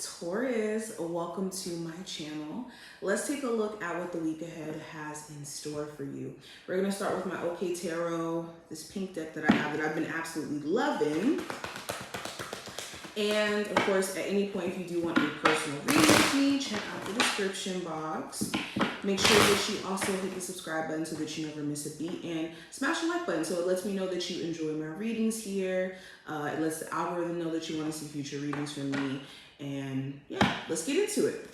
Taurus, welcome to my channel. Let's take a look at what the week ahead has in store for you. We're going to start with my OK Tarot, this pink deck that I have that I've been absolutely loving. And of course, at any point, if you do want a personal reading with me, check out the description box. Make sure that you also hit the subscribe button so that you never miss a beat, and smash the like button so it lets me know that you enjoy my readings here. It lets the algorithm know that you want to see future readings from me. And yeah, let's get into it.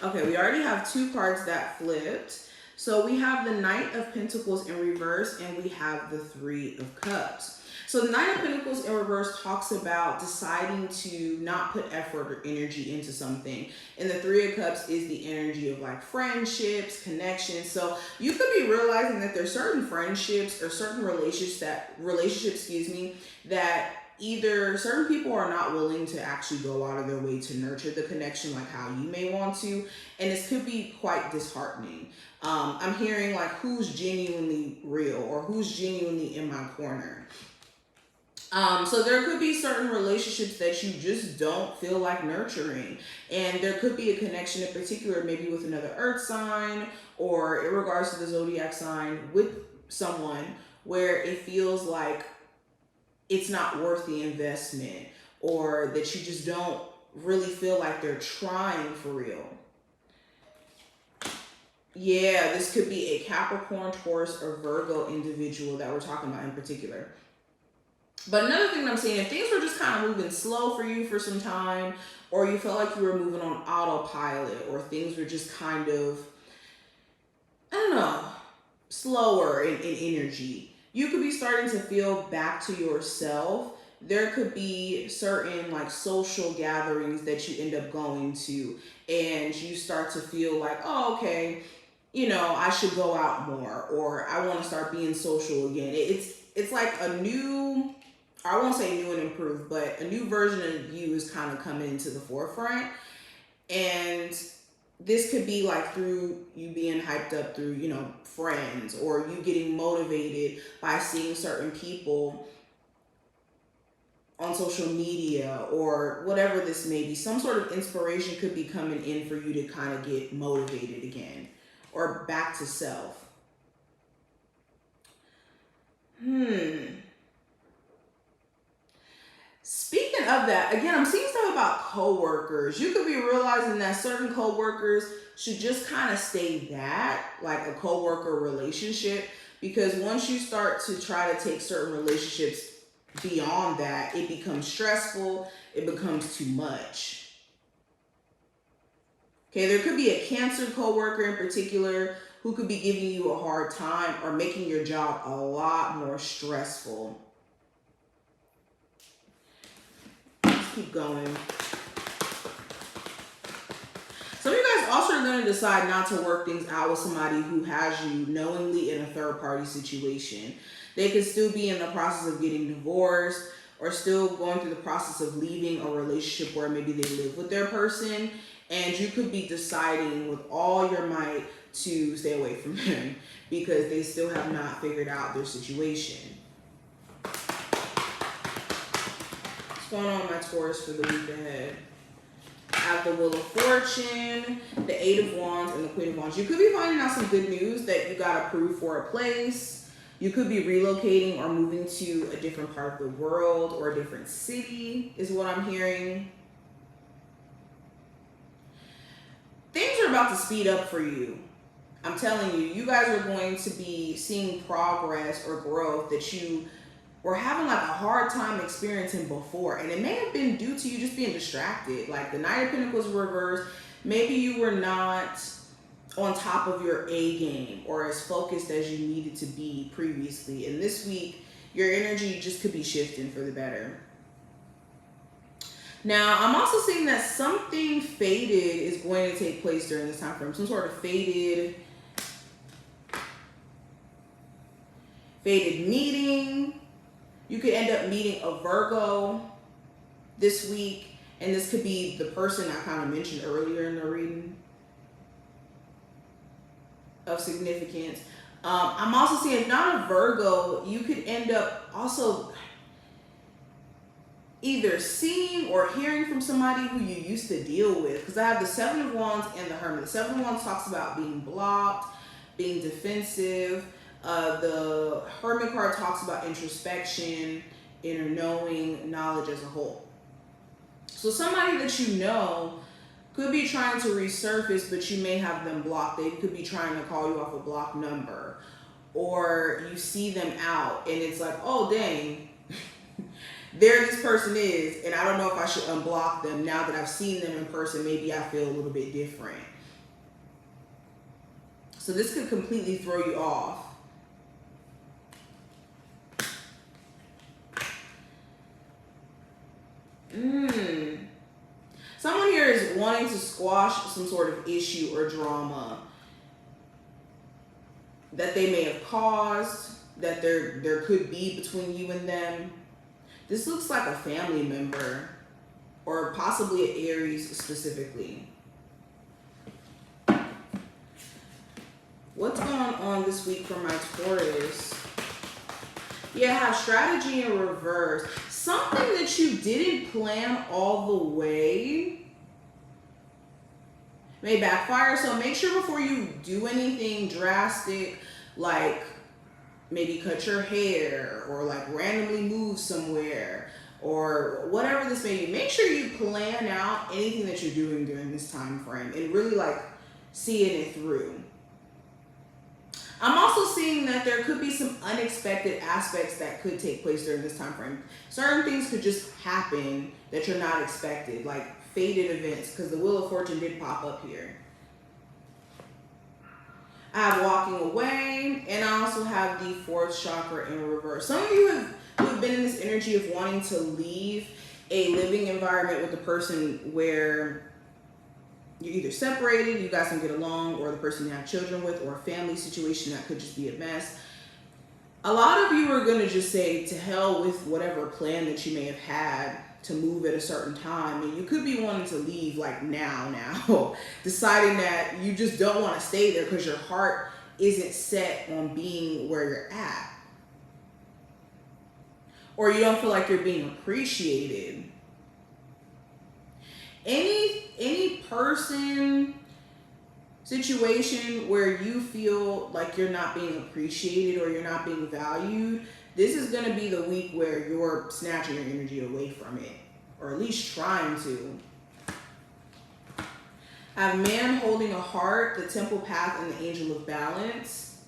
Okay, we already have two cards that flipped. So we have the Knight of Pentacles in reverse and we have the Three of Cups. So the Knight of Pentacles in reverse talks about deciding to not put effort or energy into something. And the Three of Cups is the energy of like friendships, connections. So you could be realizing that there's certain friendships or certain relationships that either certain people are not willing to actually go out of their way to nurture the connection like how you may want to. And this could be quite disheartening. I'm hearing like who's genuinely real or who's genuinely in my corner. So there could be certain relationships that you just don't feel like nurturing. And there could be a connection in particular, maybe with another earth sign or in regards to the zodiac sign with someone where it feels like it's not worth the investment or that you just don't really feel like they're trying for real. Yeah, this could be a Capricorn, Taurus, or Virgo individual that we're talking about in particular. But another thing I'm saying, if things were just kind of moving slow for you for some time, or you felt like you were moving on autopilot, or things were just kind of, I don't know, slower in energy, you could be starting to feel back to yourself. There could be certain like social gatherings that you end up going to, and you start to feel like, oh, okay, you know, I should go out more, or I want to start being social again. It's like a new, I won't say new and improved, but a new version of you is kind of coming into the forefront. And this could be like through you being hyped up through, you know, friends, or you getting motivated by seeing certain people on social media, or whatever this may be. Some sort of inspiration could be coming in for you to kind of get motivated again or back to self. Speaking of that, again, I'm seeing stuff about coworkers. You could be realizing that certain coworkers should just kind of stay that, like a coworker relationship, because once you start to try to take certain relationships beyond that, it becomes stressful, it becomes too much. Okay, there could be a Cancer coworker in particular who could be giving you a hard time or making your job a lot more stressful. Keep going. Some of you guys also are going to decide not to work things out with somebody who has you knowingly in a third party situation. They could still be in the process of getting divorced or still going through the process of leaving a relationship where maybe they live with their person, and you could be deciding with all your might to stay away from them because they still have not figured out their situation. Going on my Taurus for the week ahead. I have the Wheel of Fortune, the Eight of Wands, and the Queen of Wands. You could be finding out some good news that you got approved for a place. You could be relocating or moving to a different part of the world or a different city is what I'm hearing. Things are about to speed up for you. I'm telling you, you guys are going to be seeing progress or growth that you were having like a hard time experiencing before. And it may have been due to you just being distracted. Like the Knight of Pentacles reversed. Maybe you were not on top of your A game or as focused as you needed to be previously. And this week, your energy just could be shifting for the better. Now, I'm also seeing that something faded is going to take place during this time frame. Some sort of faded meeting. You could end up meeting a Virgo this week, and this could be the person I kind of mentioned earlier in the reading of significance. I'm also seeing, if not a Virgo, you could end up also either seeing or hearing from somebody who you used to deal with. Because I have the Seven of Wands and the Hermit. The Seven of Wands talks about being blocked, being defensive. The Hermit card talks about introspection, inner knowing, knowledge as a whole. So somebody that you know could be trying to resurface, but you may have them blocked. They could be trying to call you off a blocked number. Or you see them out and it's like, oh, dang, there this person is, and I don't know if I should unblock them. Now that I've seen them in person, maybe I feel a little bit different. So this could completely throw you off. Someone here is wanting to squash some sort of issue or drama that they may have caused, that there could be between you and them. This looks like a family member, or possibly an Aries specifically. What's going on this week for my Taurus? Yeah, I have strategy in reverse. Something that you didn't plan all the way may backfire. So make sure before you do anything drastic, like maybe cut your hair or like randomly move somewhere or whatever this may be, make sure you plan out anything that you're doing during this time frame and really like seeing it through. I'm also seeing that there could be some unexpected aspects that could take place during this time frame. Certain things could just happen that you're not expected, like fated events, because the Wheel of Fortune did pop up here. I have walking away, and I also have the fourth chakra in reverse. Some of you have been in this energy of wanting to leave a living environment with the person where you're either separated, you guys don't get along, or the person you have children with, or a family situation that could just be a mess. A lot of you are going to just say to hell with whatever plan that you may have had to move at a certain time. And you could be wanting to leave like now, deciding that you just don't want to stay there because your heart isn't set on being where you're at. Or you don't feel like you're being appreciated. Any person, situation where you feel like you're not being appreciated or you're not being valued, this is going to be the week where you're snatching your energy away from it, or at least trying to. I have man holding a heart, the temple path, and the angel of balance.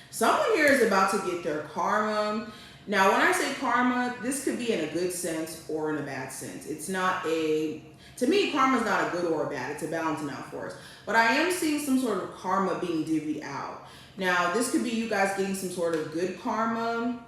Someone here is about to get their karma. Now, when I say karma, this could be in a good sense or in a bad sense. It's not to me, karma is not a good or a bad. It's a balancing out for us. But I am seeing some sort of karma being divvied out. Now, this could be you guys getting some sort of good karma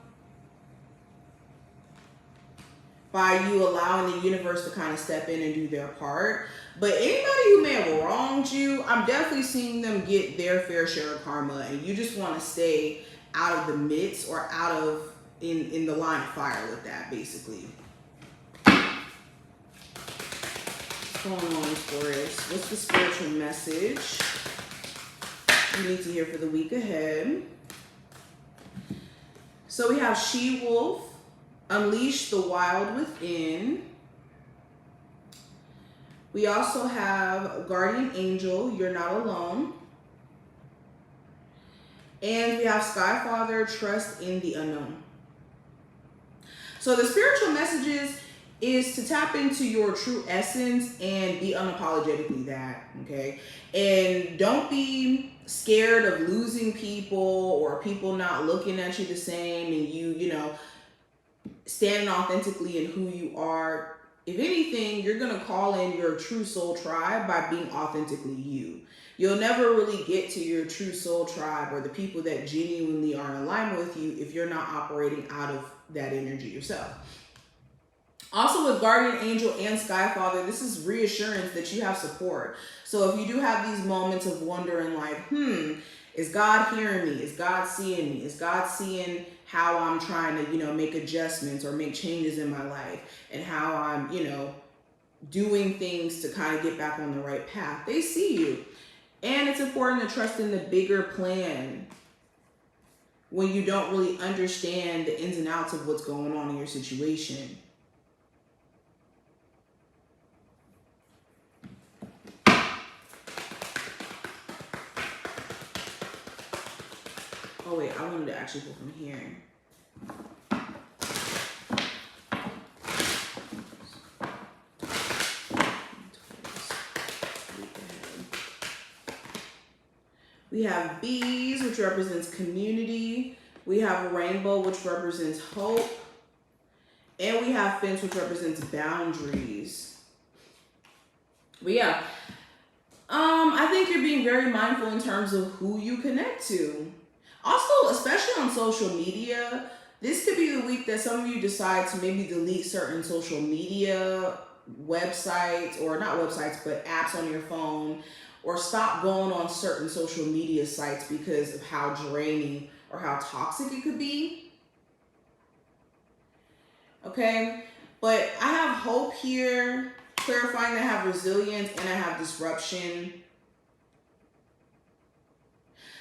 by you allowing the universe to kind of step in and do their part. But anybody who may have wronged you, I'm definitely seeing them get their fair share of karma, and you just want to stay out of the midst or out of in the line of fire with that, basically. What's going on, Taurus? What's the spiritual message you need to hear for the week ahead? So we have She-Wolf, unleash the wild within. We also have guardian angel, you're not alone. And we have Skyfather, trust in the unknown. So the spiritual messages is to tap into your true essence and be unapologetically that, okay? And don't be scared of losing people or people not looking at you the same, and you know, standing authentically in who you are. If anything, you're going to call in your true soul tribe by being authentically you. You'll never really get to your true soul tribe or the people that genuinely are in alignment with you if you're not operating out of that energy yourself. Also with Guardian Angel and Skyfather, this is reassurance that you have support. So if you do have these moments of wondering like, is God hearing me? Is God seeing me? Is God seeing how I'm trying to, you know, make adjustments or make changes in my life, and how I'm, you know, doing things to kind of get back on the right path. They see you. And it's important to trust in the bigger plan when you don't really understand the ins and outs of what's going on in your situation. Oh wait, I wanted to actually pull from here. We have bees, which represents community. We have a rainbow, which represents hope. And we have fence, which represents boundaries. But yeah, I think you're being very mindful in terms of who you connect to. Also, especially on social media, this could be the week that some of you decide to maybe delete certain social media websites, or not websites, but apps on your phone, or stop going on certain social media sites because of how draining or how toxic it could be. Okay, but I have hope here, clarifying that I have resilience and I have disruption.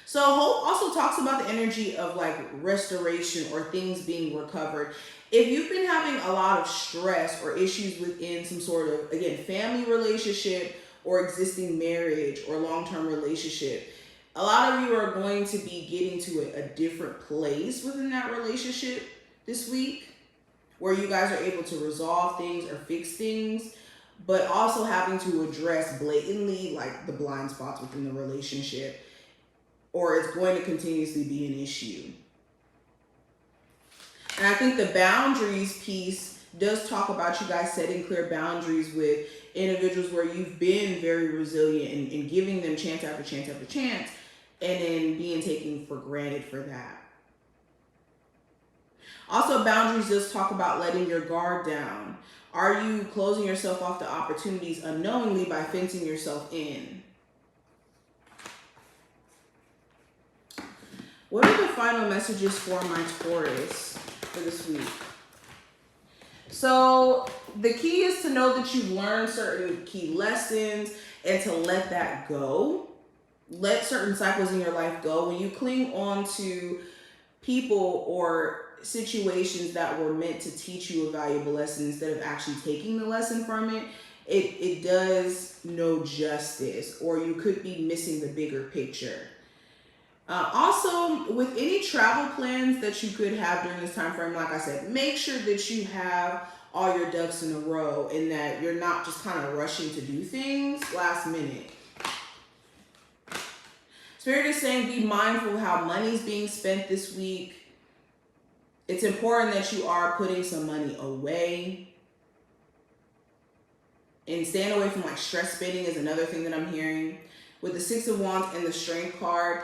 So hope also talks about the energy of like restoration or things being recovered. If you've been having a lot of stress or issues within some sort of, again, family relationship or existing marriage or long-term relationship, a lot of you are going to be getting to a different place within that relationship this week, where you guys are able to resolve things or fix things, but also having to address blatantly like the blind spots within the relationship, or it's going to continuously be an issue. And I think the boundaries piece does talk about you guys setting clear boundaries with individuals where you've been very resilient and giving them chance after chance after chance, and then being taken for granted for that. Also, boundaries does talk about letting your guard down. Are you closing yourself off to opportunities unknowingly by fencing yourself in? What are the final messages for my Taurus for this week? So the key is to know that you've learned certain key lessons and to let that go. Let certain cycles in your life go. When you cling on to people or situations that were meant to teach you a valuable lesson instead of actually taking the lesson from it, it does no justice, or you could be missing the bigger picture. Also, with any travel plans that you could have during this time frame, like I said, make sure that you have all your ducks in a row and that you're not just kind of rushing to do things last minute. Spirit is saying be mindful how money's being spent this week. It's important that you are putting some money away. And staying away from like stress spending is another thing that I'm hearing. With the Six of Wands and the Strength card,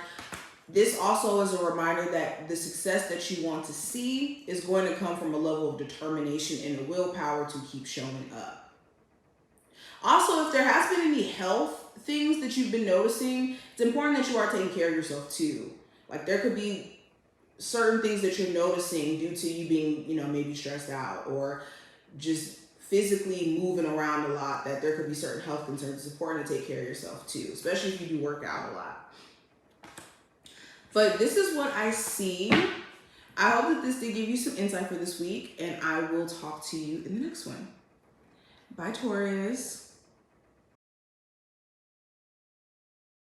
this also is a reminder that the success that you want to see is going to come from a level of determination and a willpower to keep showing up. Also, if there has been any health things that you've been noticing, it's important that you are taking care of yourself too. Like there could be certain things that you're noticing due to you being, you know, maybe stressed out or just physically moving around a lot, that there could be certain health concerns. It's important to take care of yourself too, especially if you do work out a lot. But this is what I see. I hope that this did give you some insight for this week, and I will talk to you in the next one. Bye, Taurus.